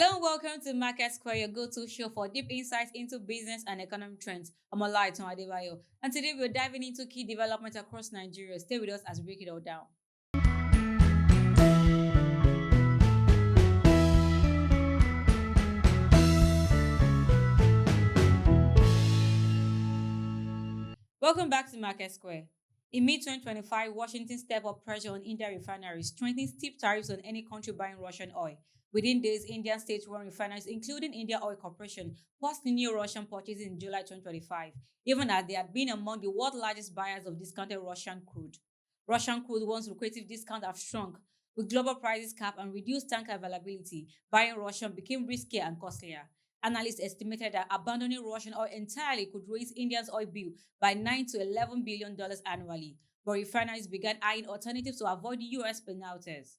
Hello and welcome to MarketSquare, your go-to show for deep insights into business and economic trends. I'm Olaitan Adebayo, and today we're diving into key developments across Nigeria. Stay with us as we break it all down. Welcome back to MarketSquare. In mid-2025, Washington stepped up pressure on India refineries, strengthening steep tariffs on any country buying Russian oil. Within days, Indian state-run refineries, including India Oil Corporation, paused new Russian purchases in July 2025, even as they had been among the world's largest buyers of discounted Russian crude. Russian crude, once lucrative discounts have shrunk. With global prices capped and reduced tanker availability, buying Russian became riskier and costlier. Analysts estimated that abandoning Russian oil entirely could raise India's oil bill by $9 to $11 billion annually, but refineries began eyeing alternatives to avoid US penalties.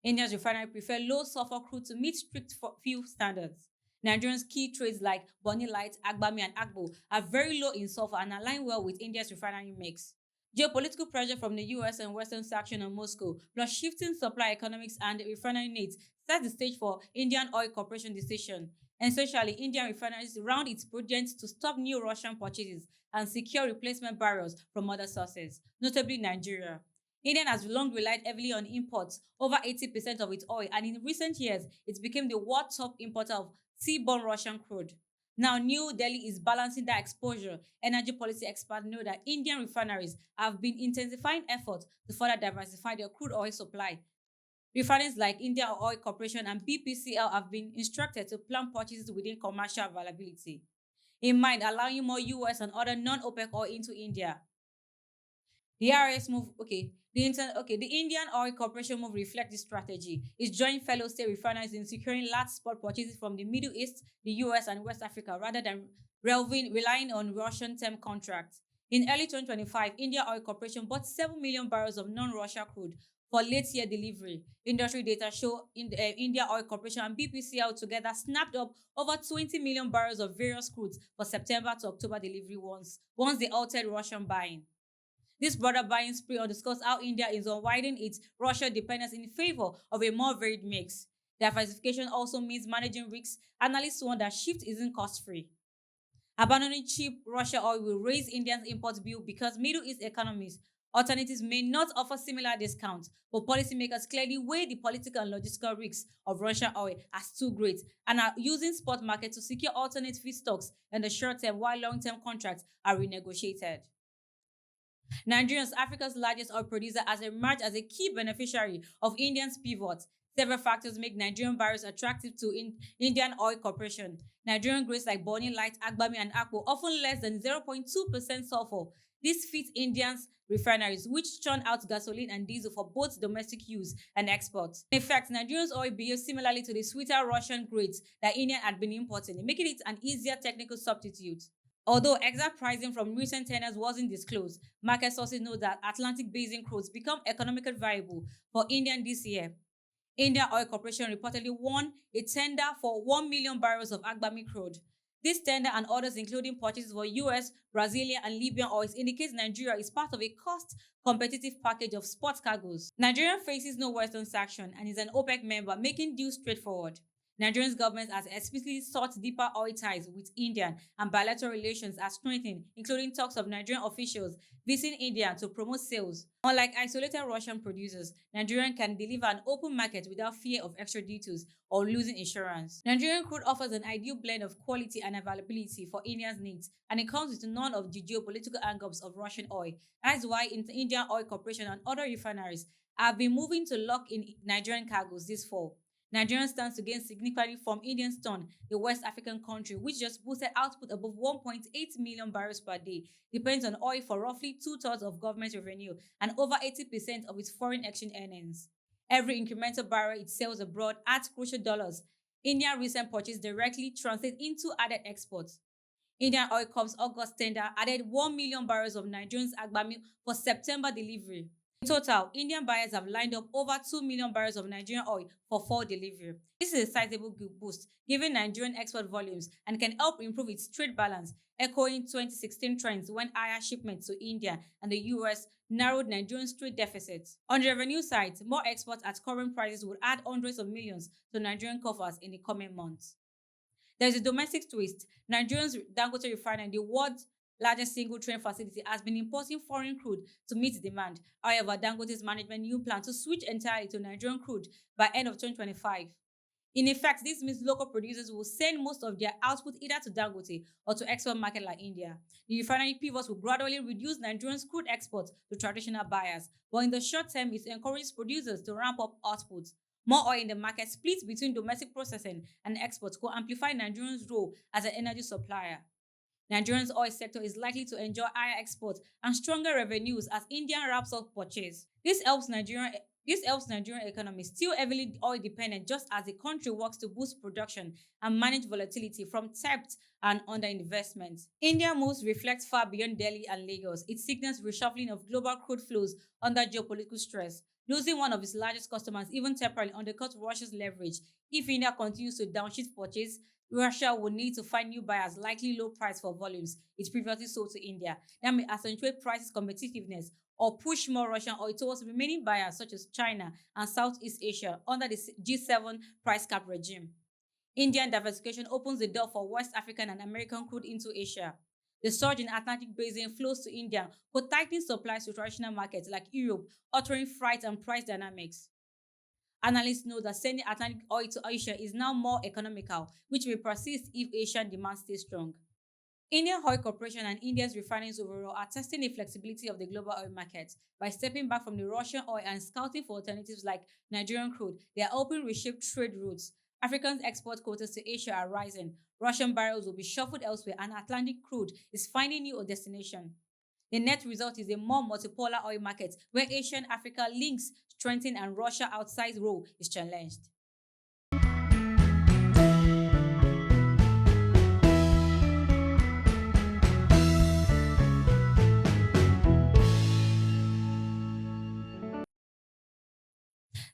India's refineries prefer low sulfur crude to meet strict fuel standards. Nigeria's key trades like Bonny Light, Agbami, and Agbo are very low in sulfur and align well with India's refinery mix. Geopolitical pressure from the US and Western sanctions on Moscow, plus shifting supply economics and refinery needs, set the stage for Indian Oil Corporation decision. Essentially, Indian refineries round its prudence to stop new Russian purchases and secure replacement barrels from other sources, notably Nigeria. India has long relied heavily on imports, over 80% of its oil, and in recent years, it became the world top importer of seaborne Russian crude. Now, New Delhi is balancing that exposure. Energy policy experts know that Indian refineries have been intensifying efforts to further diversify their crude oil supply. Refineries like India Oil Corporation and BPCL have been instructed to plan purchases within commercial availability, in mind allowing more US and other non-OPEC oil into India. The RS move, the Indian Oil Corporation move reflects this strategy. It's joining fellow state refineries in securing large spot purchases from the Middle East, the US, and West Africa rather than relying on Russian term contracts. In early 2025, India Oil Corporation bought 7 million barrels of non-Russia crude for late year delivery. Industry data show India Oil Corporation and BPCL together snapped up over 20 million barrels of various crudes for September to October delivery once they altered Russian buying. This broader buying spree underscores how India is unwinding its Russia dependence in favor of a more varied mix. Diversification also means managing risks. Analysts warn that shift isn't cost-free. Abandoning cheap Russia oil will raise India's import bill because Middle East economies alternatives may not offer similar discounts, but policymakers clearly weigh the political and logistical risks of Russian oil as too great and are using spot market to secure alternate feedstocks in the short term while long-term contracts are renegotiated. Nigeria, Africa's largest oil producer, has emerged as a key beneficiary of India's pivot. Several factors make Nigerian barrels attractive to Indian Oil Corporation. Nigerian grades like Bonny Light, Agbami, and Akpo often less than 0.2% sulfur. This fits Indians' refineries, which churn out gasoline and diesel for both domestic use and export. In fact, Nigeria's oil behaves similarly to the sweeter Russian grades that India had been importing, making it an easier technical substitute. Although exact pricing from recent tenders wasn't disclosed, market sources know that Atlantic Basin crudes become economically viable for India this year. India Oil Corporation reportedly won a tender for 1 million barrels of Agbami crude. This tender and others, including purchases for US, Brazilian, and Libyan oils, indicates Nigeria is part of a cost-competitive package of spot cargoes. Nigeria faces no Western sanction and is an OPEC member, making deals straightforward. Nigeria's government has explicitly sought deeper oil ties with India, and bilateral relations are strengthening, including talks of Nigerian officials visiting India to promote sales. Unlike isolated Russian producers, Nigeria can deliver an open market without fear of extra duties or losing insurance. Nigerian crude offers an ideal blend of quality and availability for India's needs, and it comes with none of the geopolitical angles of Russian oil. That's why Indian Oil Corporation and other refineries have been moving to lock in Nigerian cargoes this fall. Nigeria stands to gain significantly from Indian Stone, the West African country, which just boosted output above 1.8 million barrels per day, depends on oil for roughly two-thirds of government revenue and over 80% of its foreign exchange earnings. Every incremental barrel it sells abroad adds crucial dollars. India's recent purchase directly translates into added exports. Indian Oil Corp's August tender added 1 million barrels of Nigerian Agbami for September delivery. In total, Indian buyers have lined up over 2 million barrels of Nigerian oil for fall delivery. This is a sizable boost, given Nigerian export volumes, and can help improve its trade balance, echoing 2016 trends when higher shipments to India and the US narrowed Nigerian trade deficits. On the revenue side, more exports at current prices would add hundreds of millions to Nigerian coffers in the coming months. There is a domestic twist. Nigeria's Dangote refinery, the world's largest single train facility, has been importing foreign crude to meet demand. However, Dangote's management new plan to switch entirely to Nigerian crude by end of 2025. In effect, this means local producers will send most of their output either to Dangote or to export market like India. The refinery pivots will gradually reduce Nigerian crude exports to traditional buyers, but in the short term, it encourages producers to ramp up output. More oil in the market split between domestic processing and exports could amplify Nigeria's role as an energy supplier. Nigeria's oil sector is likely to enjoy higher exports and stronger revenues as India wraps up purchase. This helps Nigerian economy, still heavily oil dependent, just as the country works to boost production and manage volatility from theft and underinvestment. India moves reflect far beyond Delhi and Lagos. It signals reshuffling of global crude flows under geopolitical stress. Losing one of its largest customers, even temporarily, undercuts Russia's leverage. If India continues to downshift purchase, Russia will need to find new buyers, likely low price for volumes it previously sold to India. That may accentuate prices competitiveness or push more Russian oil towards remaining buyers such as China and Southeast Asia under the G7 price cap regime. Indian diversification opens the door for West African and American crude into Asia. The surge in Atlantic basin flows to India could tighten supplies to traditional markets like Europe, altering freight and price dynamics. Analysts know that sending Atlantic oil to Asia is now more economical, which will persist if Asian demand stays strong. Indian Oil Corporation and India's refineries overall are testing the flexibility of the global oil market. By stepping back from the Russian oil and scouting for alternatives like Nigerian crude, they are helping reshape trade routes. Africans' export quotas to Asia are rising. Russian barrels will be shuffled elsewhere, and Atlantic crude is finding new destination. The net result is a more multipolar oil market where Asian Africa links strengthen and Russia outside role is challenged.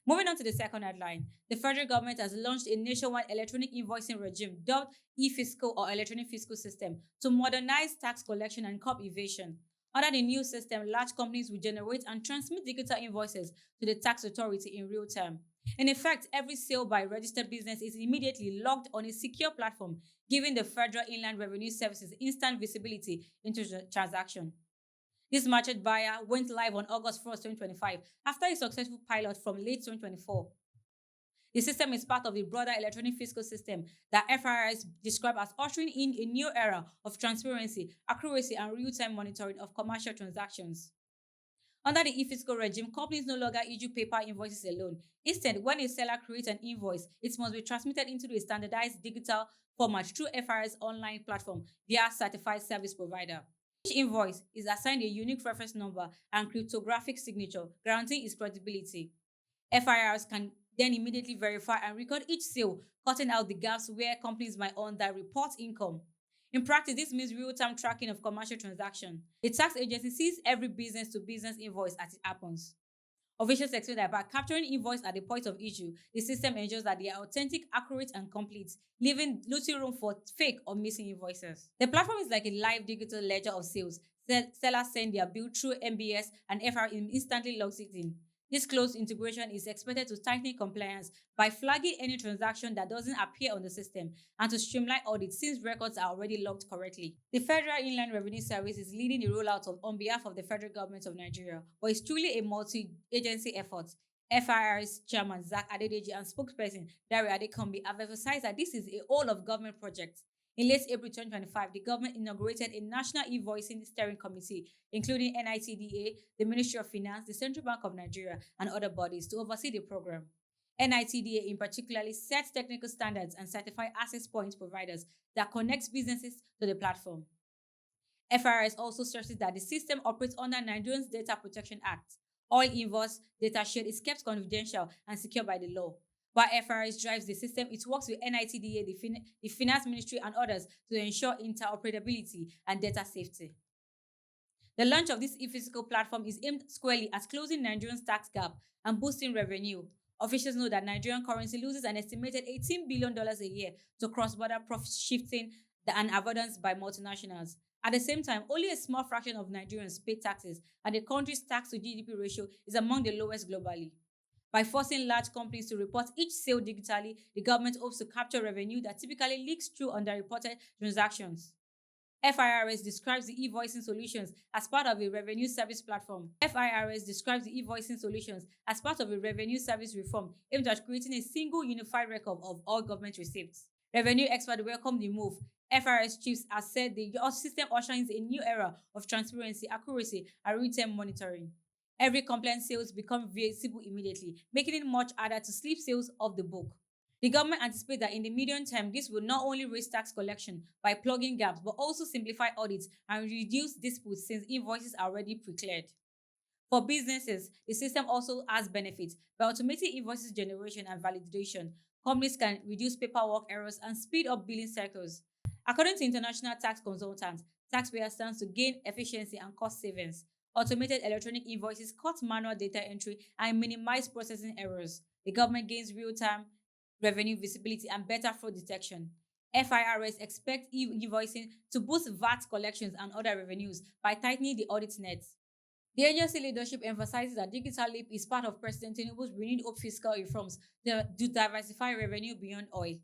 Moving on to the second headline, the federal government has launched a nationwide electronic invoicing regime dubbed e-fiscal or electronic fiscal system to modernize tax collection and curb evasion. Under the new system, large companies will generate and transmit digital invoices to the tax authority in real time. In effect, every sale by a registered business is immediately logged on a secure platform, giving the Federal Inland Revenue Services instant visibility into the transaction. This market buyer went live on August 1st, 2025, after a successful pilot from late 2024. The system is part of the broader electronic fiscal system that FIRS described as ushering in a new era of transparency, accuracy, and real-time monitoring of commercial transactions. Under the e-fiscal regime, companies no longer issue paper invoices alone. Instead, when a seller creates an invoice, it must be transmitted into a standardized digital format through FIRS online platform via certified service provider. Each invoice is assigned a unique reference number and cryptographic signature, guaranteeing its credibility. FIRs can then immediately verify and record each sale, cutting out the gaps where companies might report income. In practice, this means real-time tracking of commercial transactions. The tax agency sees every business-to-business invoice as it happens. Officials explain that by capturing invoice at the point of issue, the system ensures that they are authentic, accurate, and complete, leaving little room for fake or missing invoices. The platform is like a live digital ledger of sales. Sellers send their bill through MBS and FR instantly logs it in. This close integration is expected to tighten compliance by flagging any transaction that doesn't appear on the system and to streamline audits since records are already logged correctly. The Federal Inland Revenue Service is leading the rollout on behalf of the federal government of Nigeria, but it's truly a multi-agency effort. FIR's chairman Zach Adedeji and spokesperson Dari Adekombi have emphasized that this is a whole-of-government project. In late April 2025, the government inaugurated a National E-Voicing Steering Committee, including NITDA, the Ministry of Finance, the Central Bank of Nigeria, and other bodies to oversee the program. NITDA in particular sets technical standards and certify access point providers that connects businesses to the platform. FIRS also stresses that the system operates under Nigeria's Data Protection Act. All invoice data shared is kept confidential and secure by the law. While FIRS drives the system, it works with NITDA, the Finance Ministry, and others to ensure interoperability and data safety. The launch of this e-fiscal platform is aimed squarely at closing Nigeria's tax gap and boosting revenue. Officials know that Nigerian currency loses an estimated $18 billion a year to cross-border profit shifting and avoidance by multinationals. At the same time, only a small fraction of Nigerians pay taxes, and the country's tax to GDP ratio is among the lowest globally. By forcing large companies to report each sale digitally, the government hopes to capture revenue that typically leaks through underreported transactions. FIRS describes the e-voicing solutions as part of a revenue service platform. FIRS describes the e-voicing solutions as part of a revenue service reform aimed at creating a single unified record of all government receipts. Revenue experts welcome the move. FIRS chiefs have said the system ushers a new era of transparency, accuracy, and real-time monitoring. Every complaint sales become visible immediately, making it much harder to slip sales off the book. The government anticipates that in the medium term, this will not only raise tax collection by plugging gaps, but also simplify audits and reduce disputes since invoices are already pre-cleared. For businesses, the system also has benefits. By automating invoices generation and validation, companies can reduce paperwork errors and speed up billing cycles. According to international tax consultants, taxpayers stand to gain efficiency and cost savings. Automated electronic invoices cut manual data entry and minimize processing errors. The government gains real-time revenue visibility and better fraud detection. FIRS expect e-invoicing to boost VAT collections and other revenues by tightening the audit net. The agency leadership emphasizes that digital leap is part of President Tinubu's renewed hope fiscal reforms to diversify revenue beyond oil.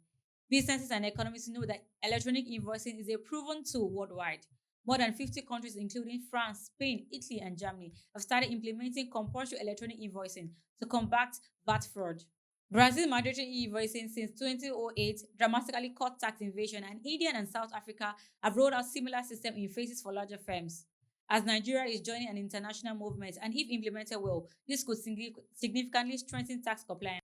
Businesses and economies know that electronic invoicing is a proven tool worldwide. More than 50 countries, including France, Spain, Italy, and Germany, have started implementing compulsory electronic invoicing to combat VAT fraud. Brazil's mandatory e-invoicing since 2008 dramatically cut tax evasion, and India and South Africa have rolled out similar systems in phases for larger firms. As Nigeria is joining an international movement, and if implemented well, this could significantly strengthen tax compliance.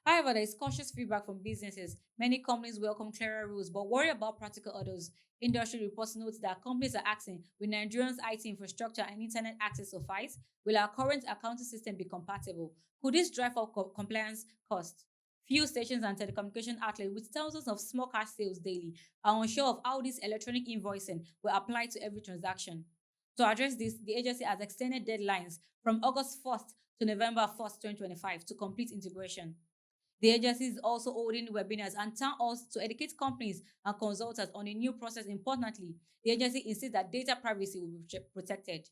However, there is cautious feedback from businesses. Many companies welcome clearer rules but worry about practical hurdles. Industry reports note that companies are asking, will Nigerians' IT infrastructure and internet access suffice? Will our current accounting system be compatible? Could this drive up compliance costs? Fuel stations and telecommunication outlets with thousands of small cash sales daily are unsure of how this electronic invoicing will apply to every transaction. To address this, the agency has extended deadlines from August 1st to November 1st, 2025 to complete integration. The agency is also holding webinars and town halls to educate companies and consultants on a new process. Importantly, the agency insists that data privacy will be protected.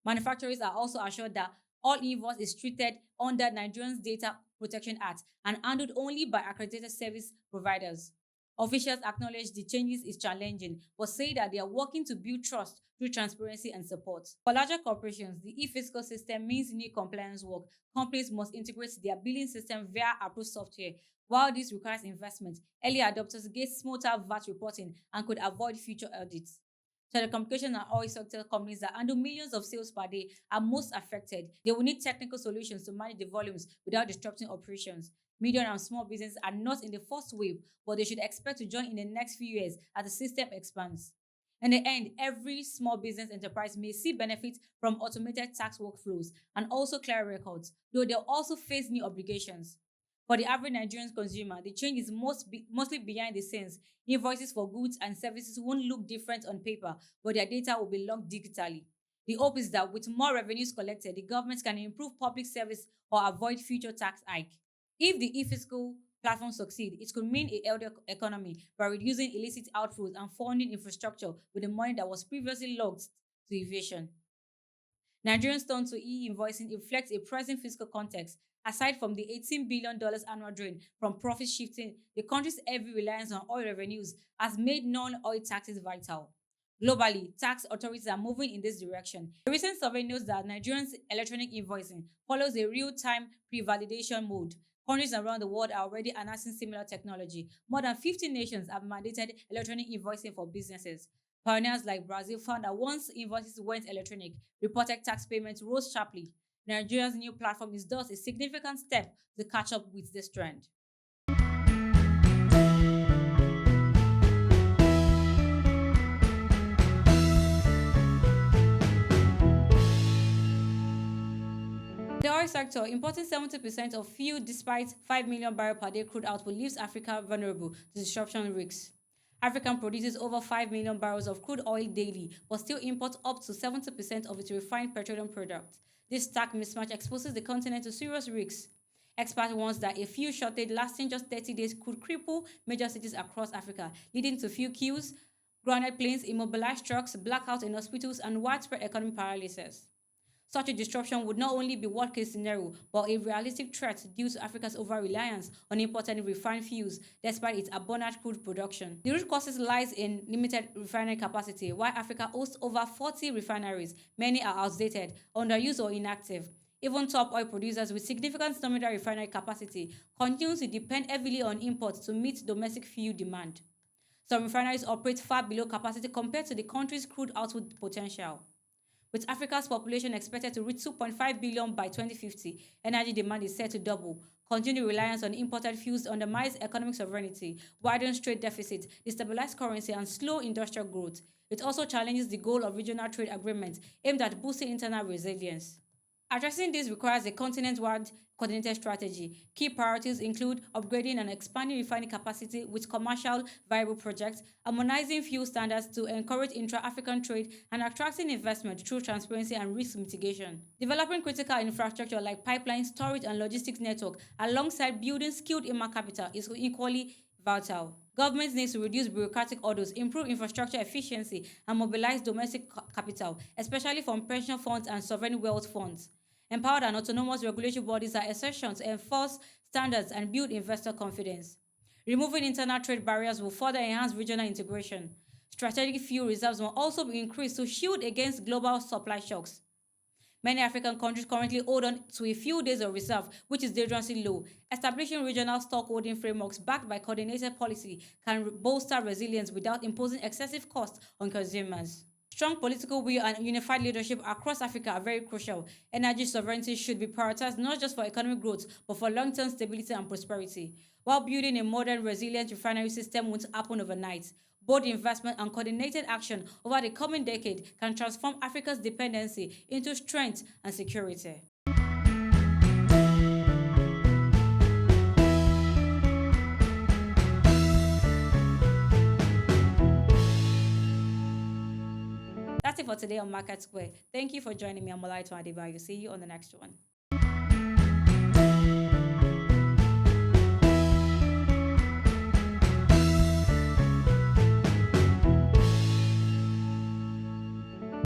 Manufacturers are also assured that all invoice is treated under Nigerian's Data Protection Act and handled only by accredited service providers. Officials acknowledge the changes is challenging, but say that they are working to build trust through transparency and support. For larger corporations, the e-fiscal system means new compliance work. Companies must integrate their billing system via approved software. While this requires investment, early adopters get smoother VAT reporting and could avoid future audits. Telecommunication and oil sector companies that handle millions of sales per day are most affected. They will need technical solutions to manage the volumes without disrupting operations. Medium and small businesses are not in the first wave, but they should expect to join in the next few years as the system expands. In the end, every small business enterprise may see benefits from automated tax workflows and also clear records, though they'll also face new obligations. For the average Nigerian consumer, the change is mostly behind the scenes. Invoices for goods and services won't look different on paper, but their data will be logged digitally. The hope is that with more revenues collected, the government can improve public service or avoid future tax hike. If the e-fiscal platform succeed, it could mean a healthier economy by reducing illicit outflows and funding infrastructure with the money that was previously logged to evasion. Nigerians' turn to e-invoicing reflects a present fiscal context. Aside from the $18 billion annual drain from profit shifting, the country's heavy reliance on oil revenues has made non-oil taxes vital. Globally, tax authorities are moving in this direction. A recent survey notes that Nigerians' electronic invoicing follows a real-time pre-validation mode. Countries around the world are already announcing similar technology. More than 50 nations have mandated electronic invoicing for businesses. Pioneers like Brazil found that once invoices went electronic, reported tax payments rose sharply. Nigeria's new platform is thus a significant step to catch up with this trend. The oil sector, importing 70% of fuel despite 5 million barrel per day crude output, leaves Africa vulnerable to disruption risks. Africa produces over 5 million barrels of crude oil daily, but still imports up to 70% of its refined petroleum products. This stark mismatch exposes the continent to serious risks. Experts warn that a fuel shortage lasting just 30 days could cripple major cities across Africa, leading to fuel queues, grounded planes, immobilized trucks, blackouts in hospitals, and widespread economic paralysis. Such a disruption would not only be worst case scenario, but a realistic threat due to Africa's over reliance on imported refined fuels despite its abundant crude production. The root causes lies in limited refinery capacity. While Africa hosts over 40 refineries, many are outdated, underused, or inactive. Even top oil producers with significant nominal refinery capacity continue to depend heavily on imports to meet domestic fuel demand. Some refineries operate far below capacity compared to the country's crude output potential. With Africa's population expected to reach 2.5 billion by 2050, energy demand is set to double. Continued reliance on imported fuels undermines economic sovereignty, widens trade deficits, destabilizes currency, and slow industrial growth. It also challenges the goal of regional trade agreements aimed at boosting internal resilience. Addressing this requires a continent-wide coordinated strategy. Key priorities include upgrading and expanding refining capacity with commercial viable projects, harmonizing fuel standards to encourage intra-African trade, and attracting investment through transparency and risk mitigation. Developing critical infrastructure like pipeline, storage, and logistics network alongside building skilled human capital is equally vital. Governments need to reduce bureaucratic hurdles, improve infrastructure efficiency, and mobilize domestic capital, especially from pension funds and sovereign wealth funds. Empowered and autonomous regulatory bodies are essential to enforce standards and build investor confidence. Removing internal trade barriers will further enhance regional integration. Strategic fuel reserves will also be increased to shield against global supply shocks. Many African countries currently hold on to a few days of reserve, which is dangerously low. Establishing regional stockholding frameworks backed by coordinated policy can bolster resilience without imposing excessive costs on consumers. Strong political will and unified leadership across Africa are very crucial. Energy sovereignty should be prioritized not just for economic growth, but for long term stability and prosperity. While building a modern, resilient refinery system won't happen overnight, bold investment and coordinated action over the coming decade can transform Africa's dependency into strength and security. That's it for today on Market Square. Thank you for joining me. I'm Malai Adebayo. See you on the next one.